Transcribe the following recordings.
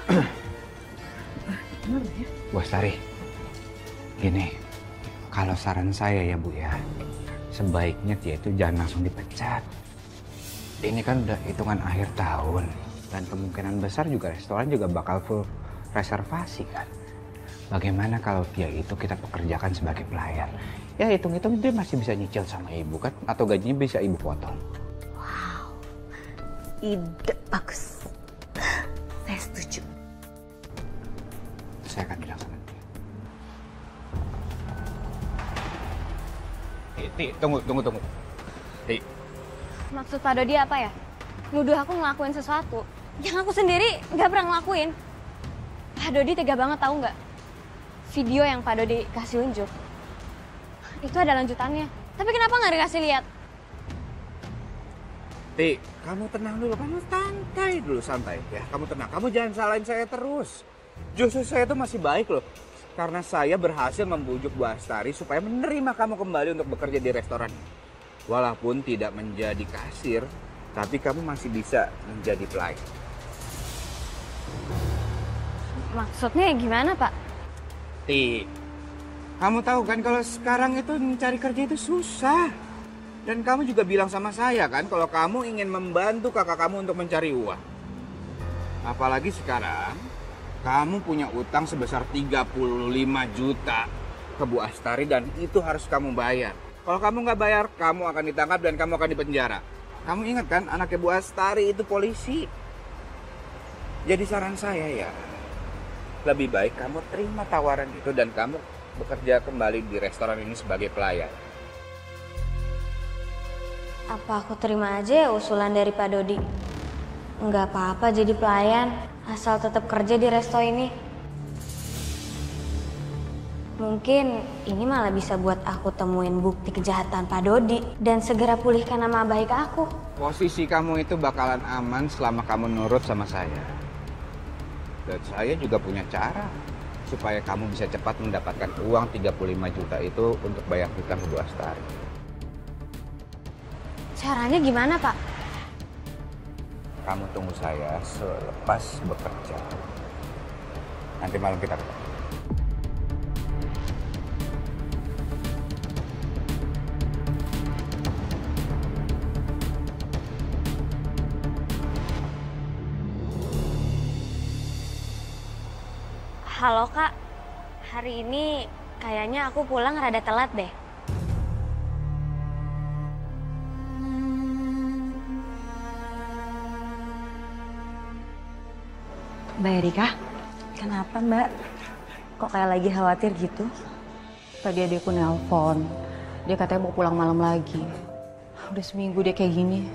Bu Astari, gini, kalau saran saya ya Bu ya, sebaiknya dia itu jangan langsung dipecat. Ini kan udah hitungan akhir tahun, dan kemungkinan besar juga restoran juga bakal full reservasi kan. Bagaimana kalau dia itu kita pekerjakan sebagai pelayan? Ya hitung-hitung dia masih bisa nyicil sama ibu kan, atau gajinya bisa ibu potong. Wow, ide bagus. Saya setuju. Saya akan bilang sama dia. Ti, tunggu. Ti. Maksud Pak Dodi apa ya? Nuduh aku ngelakuin sesuatu yang aku sendiri nggak pernah ngelakuin. Pak Dodi tega banget tahu nggak? Video yang Pak Dodi kasih unjuk itu ada lanjutannya. Tapi kenapa nggak dikasih lihat? Ti, kamu tenang dulu, kamu santai ya. Kamu tenang, kamu jangan salahin saya terus. Justru saya itu masih baik loh, karena saya berhasil membujuk Bu Astari supaya menerima kamu kembali untuk bekerja di restoran. Walaupun tidak menjadi kasir, tapi kamu masih bisa menjadi pelayan. Maksudnya gimana Pak? Ti, kamu tahu kan kalau sekarang itu mencari kerja itu susah. Dan kamu juga bilang sama saya kan kalau kamu ingin membantu kakak kamu untuk mencari uang. Apalagi sekarang kamu punya utang sebesar 35 juta ke Bu Astari dan itu harus kamu bayar. Kalau kamu nggak bayar, kamu akan ditangkap dan kamu akan dipenjara. Kamu ingat kan anaknya Bu Astari itu polisi. Jadi saran saya ya, lebih baik kamu terima tawaran itu dan kamu bekerja kembali di restoran ini sebagai pelayan. Apa aku terima aja ya usulan dari Pak Dodi? Nggak apa-apa jadi pelayan, asal tetap kerja di resto ini. Mungkin ini malah bisa buat aku temuin bukti kejahatan Pak Dodi dan segera pulihkan nama baik aku. Posisi kamu itu bakalan aman selama kamu nurut sama saya. Dan saya juga punya cara supaya kamu bisa cepat mendapatkan uang 35 juta itu untuk bayar hutang ke Bu Astari. Caranya gimana Pak? Kamu tunggu saya selepas bekerja. Nanti malam kita ketemu. Halo Kak, hari ini kayaknya aku pulang rada telat deh. Mbak Erika, kenapa Mbak? Kok kayak lagi khawatir gitu? Tadi adikku nelpon, dia katanya mau pulang malam lagi. Udah seminggu dia kayak gini.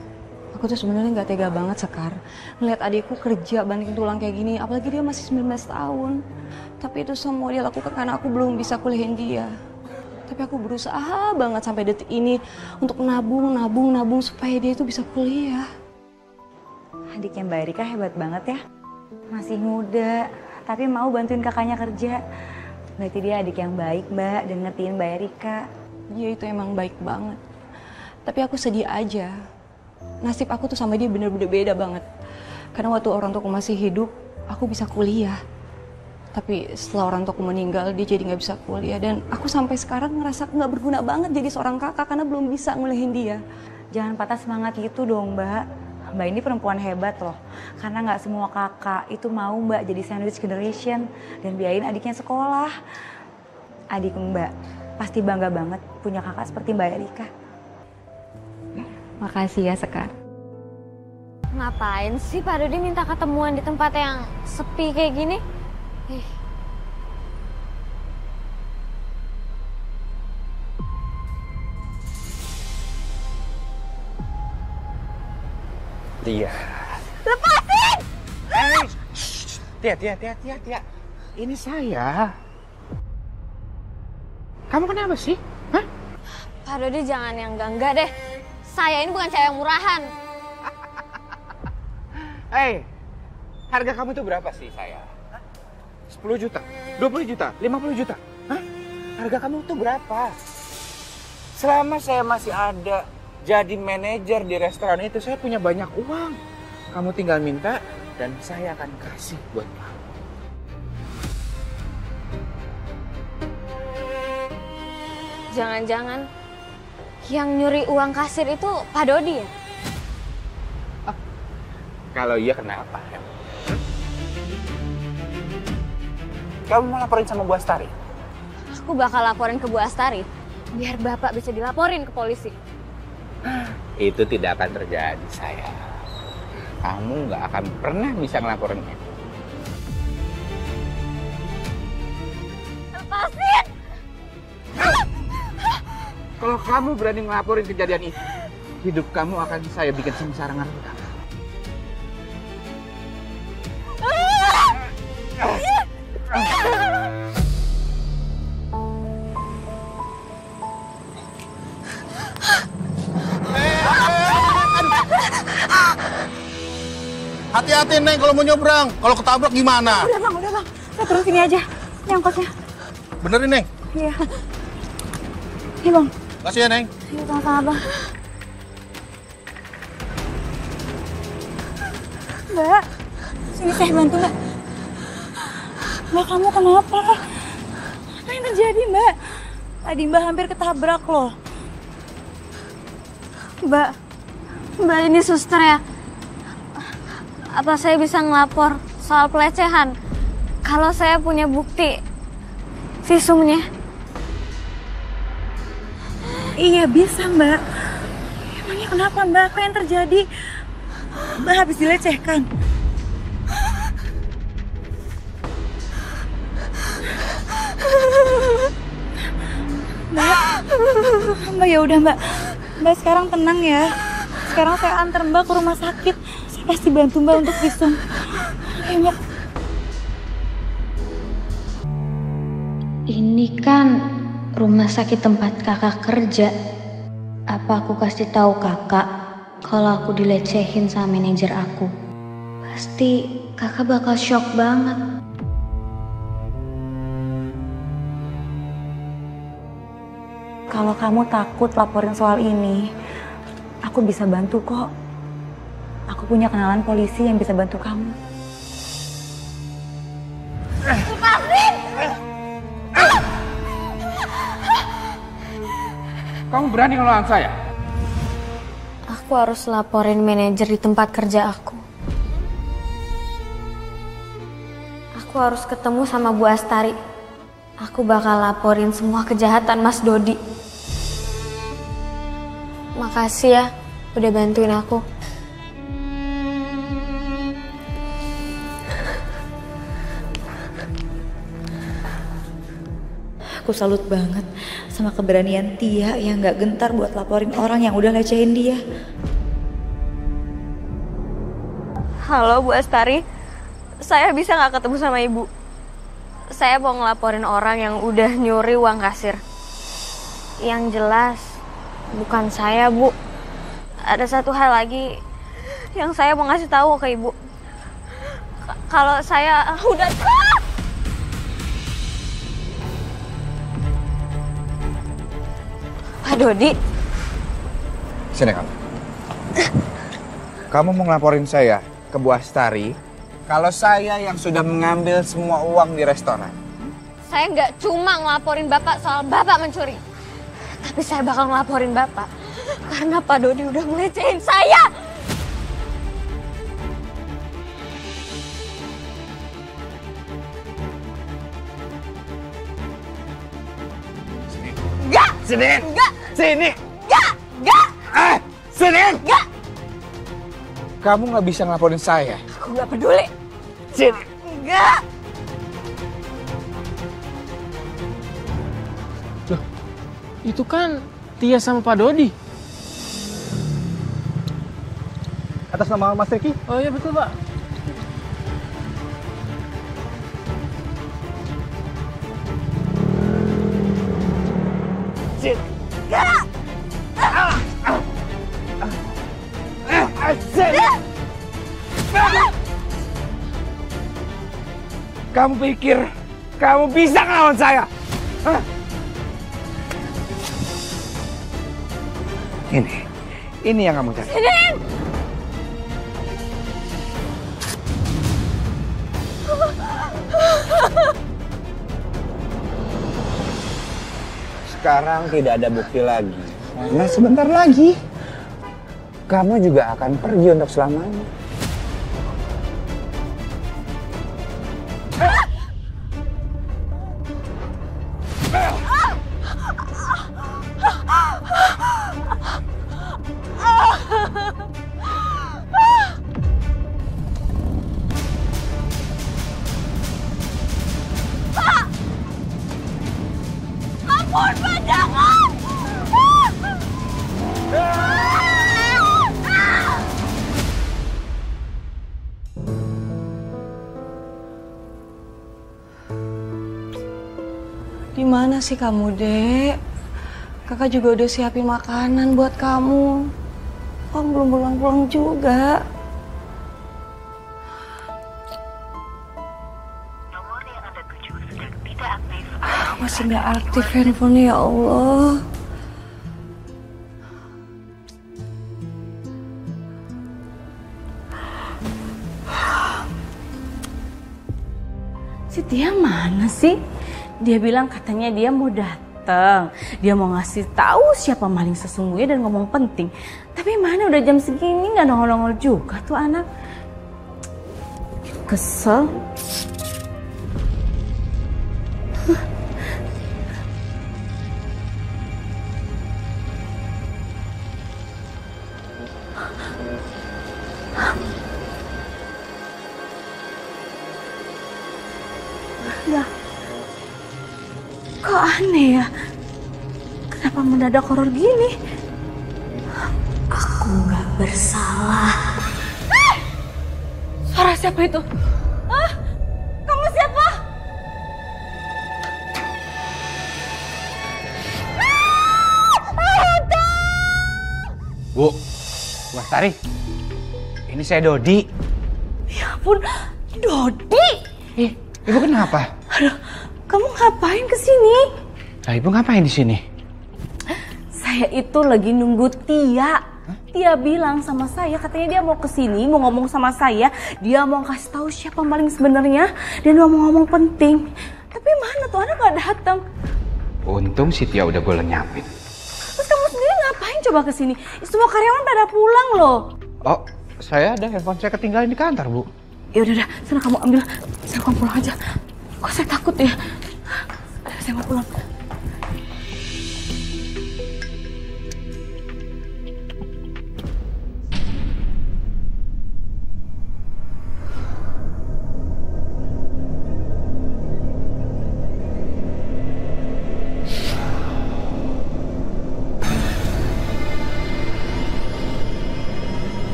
Aku tuh sebenarnya nggak tega banget Sekar. Ngeliat adikku kerja banting tulang kayak gini, apalagi dia masih 19 tahun. Tapi itu semua dia lakukan karena aku belum bisa kuliahin dia. Tapi aku berusaha banget sampai detik ini untuk nabung supaya dia itu bisa kuliah. Adiknya Mbak Erika hebat banget ya. Masih muda, tapi mau bantuin kakaknya kerja. Berarti dia adik yang baik, Mbak, dan ngertiin Mbak Erika. Dia itu emang baik banget. Tapi aku sedih aja. Nasib aku tuh sama dia bener-bener beda banget. Karena waktu orang tuaku masih hidup, aku bisa kuliah. Tapi setelah orang tuaku meninggal, dia jadi nggak bisa kuliah. Dan aku sampai sekarang ngerasa nggak berguna banget jadi seorang kakak karena belum bisa nguliahin dia. Jangan patah semangat gitu dong, Mbak. Mbak ini perempuan hebat loh, karena nggak semua kakak itu mau Mbak jadi sandwich generation dan biayain adiknya sekolah. Adik Mbak pasti bangga banget punya kakak seperti Mbak Erika. Makasih ya Sekar. Ngapain sih Pak Dodi minta ketemuan di tempat yang sepi kayak gini? Tia. Lepasin! Tia. Ini saya. Kamu kenapa sih? Hah? Pak Dodi jangan yang enggak deh. Saya ini bukan cewek yang murahan. Hei, harga kamu itu berapa sih saya? 10 juta, 20 juta, 50 juta? Hah? Harga kamu itu berapa? Selama saya masih ada jadi manajer di restoran itu, saya punya banyak uang. Kamu tinggal minta dan saya akan kasih buat kamu. Jangan-jangan yang nyuri uang kasir itu Pak Dodi ya? Kalau iya kenapa? Kamu mau laporin sama Bu Astari? Aku bakal laporin ke Bu Astari, biar Bapak bisa dilaporin ke polisi. Itu tidak akan terjadi, sayang. Kamu nggak akan pernah bisa ngelaporin itu. Lepasin! Kalau kamu berani ngelaporin kejadian itu, hidup kamu akan saya bikin sengsara ngerti. Hati-hati Neng kalau mau nyebrang. Kalau ketabrak gimana? Udah bang. Saya turun sini aja. Ini angkotnya. Benerin Neng. Iya. Iya bang. Kasih ya Neng. Iya sama-sama bang. Mbak, sini saya bantu mbak. Mbak kamu kenapa? Apa yang terjadi mbak? Tadi mbak hampir ketabrak loh. Mbak ini suster ya? Apa saya bisa ngelapor soal pelecehan? Kalau saya punya bukti visumnya. Iya bisa mbak. Emangnya kenapa mbak? Apa yang terjadi? Mbak habis dilecehkan. Mbak ya udah mbak. Mbak sekarang tenang ya. Sekarang saya antar mbak ke rumah sakit. Saya pasti bantu mbak untuk visum. Ayo mbak. Ini kan rumah sakit tempat kakak kerja. Apa aku kasih tahu kakak kalau aku dilecehin sama manajer aku? Pasti kakak bakal shock banget. Kalau kamu takut laporin soal ini, aku bisa bantu kok. Aku punya kenalan polisi yang bisa bantu kamu. Lepasin! Kamu berani ngelawan saya? Aku harus laporin manajer di tempat kerja aku. Aku harus ketemu sama Bu Astari. Aku bakal laporin semua kejahatan Mas Dodi. Makasih ya udah bantuin aku. Aku salut banget sama keberanian Tia yang gak gentar buat laporin orang yang udah lecehin dia. Halo Bu Astari, saya bisa nggak ketemu sama Ibu? Saya mau ngelaporin orang yang udah nyuri uang kasir. Yang jelas, bukan saya Bu. Ada satu hal lagi yang saya mau ngasih tahu ke Ibu. Kalau saya udah... Pak Dodi. Sini kamu. Kamu mau ngelaporin saya ke Bu Astari kalau saya yang sudah mengambil semua uang di restoran. Saya nggak cuma ngelaporin Bapak soal Bapak mencuri. Tapi saya bakal ngelaporin Bapak karena Pak Dodi udah ngelecehin saya. Enggak! Sini! Enggak! Sini! Enggak! Enggak! Sini! Enggak! Kamu nggak bisa ngelaporin saya. Aku nggak peduli. Sini! Enggak! Loh, itu kan Tia sama Pak Dodi. Atas nama Mas Riki. Oh iya betul Pak. Sini! Enggak! Sini! Kamu pikir kamu bisa ngelawan saya? Hah? Ini yang kamu cari. Sini! sekarang tidak ada bukti lagi. Nah sebentar lagi kamu juga akan pergi untuk selamanya. Di mana sih kamu, Dek? Kakak juga udah siapin makanan buat kamu. Kamu belum pulang-pulang juga. Nomor yang Anda tuju sedang tidak aktif. Masih nggak aktif handphonenya, ya Allah. Si Tia mana sih? Dia bilang katanya dia mau datang. Dia mau ngasih tahu siapa maling sesungguhnya dan ngomong penting. Tapi mana udah jam segini nggak nongol-nongol juga tuh anak. Kesel. Ya. Kok aneh ya? Kenapa mendadak horor gini? Aku nggak bersalah. Suara siapa itu? Hah? Kamu siapa? Bu Lestari, ini saya Dodi. Ya ampun, Dodi. Ibu kenapa? Aduh, kamu ngapain kesini? Nah, ibu ngapain di sini? Saya itu lagi nunggu Tia. Tia bilang sama saya, katanya dia mau kesini, mau ngomong sama saya. Dia mau kasih tahu siapa maling sebenarnya dan mau ngomong penting. Tapi mana tuh anak nggak datang? Untung si Tia udah gue lenyapin. Terus kamu sendiri ngapain coba kesini? Semua karyawan pada pulang loh. Oh, saya ada handphone saya ketinggalan di kantor, Bu. Ya udah, sana kamu ambil. Saya mau pulang aja. Kok saya takut ya? Saya mau pulang.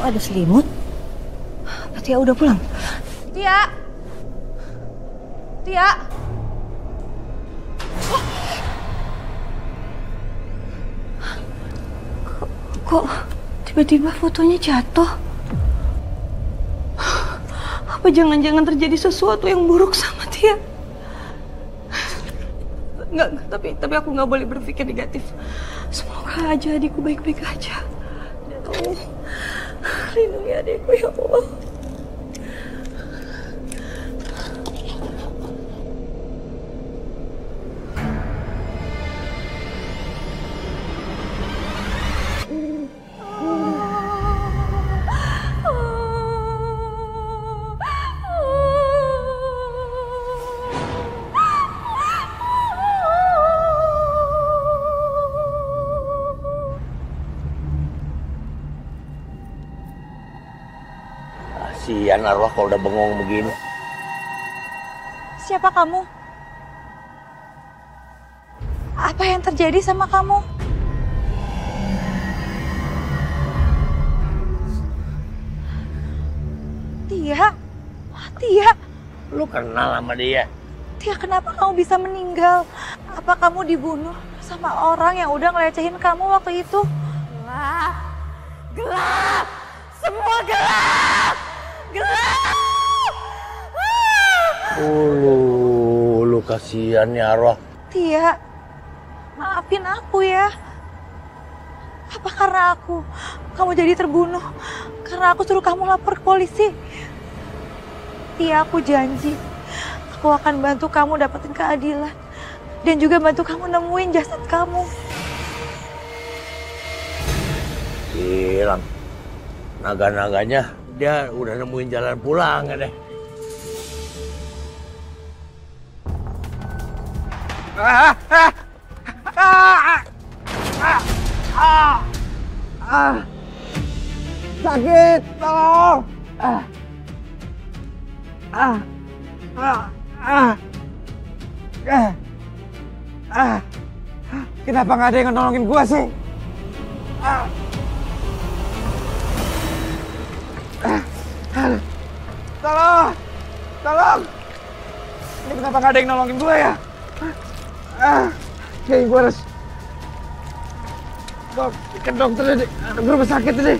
Ada selimut? Apa Tia udah pulang? Tia! Tia! Kok tiba-tiba fotonya jatuh? Apa jangan-jangan terjadi sesuatu yang buruk sama Tia? Enggak, tapi aku nggak boleh berpikir negatif. Semoga aja adikku baik-baik aja. Ya Allah. Lindungi adikku ya Allah. Kasihan arwah kalau udah bengong begini. Siapa kamu? Apa yang terjadi sama kamu? Tia? Tia? Lu kenal sama dia? Tia, kenapa kamu bisa meninggal? Apa kamu dibunuh sama orang yang udah ngelecehin kamu waktu itu? Gelap! Gelap! Semua gelap! Gelap! Lu kasihan ya arwah. Tia, maafin aku ya. Apa karena kamu jadi terbunuh? Karena aku suruh kamu lapor ke polisi? Tia, aku janji. Aku Aku akan bantu kamu dapetin keadilan. Dan juga bantu kamu nemuin jasad kamu. Hilang. Naga-naganya dia udah nemuin jalan pulang ya deh. Sakit, tolong. Kenapa nggak ada yang nolongin gua sih? Tolong, tolong. Ini kenapa nggak ada yang nolongin gua ya? Kayak gua harus ke dokter deh, ke rumah sakit deh.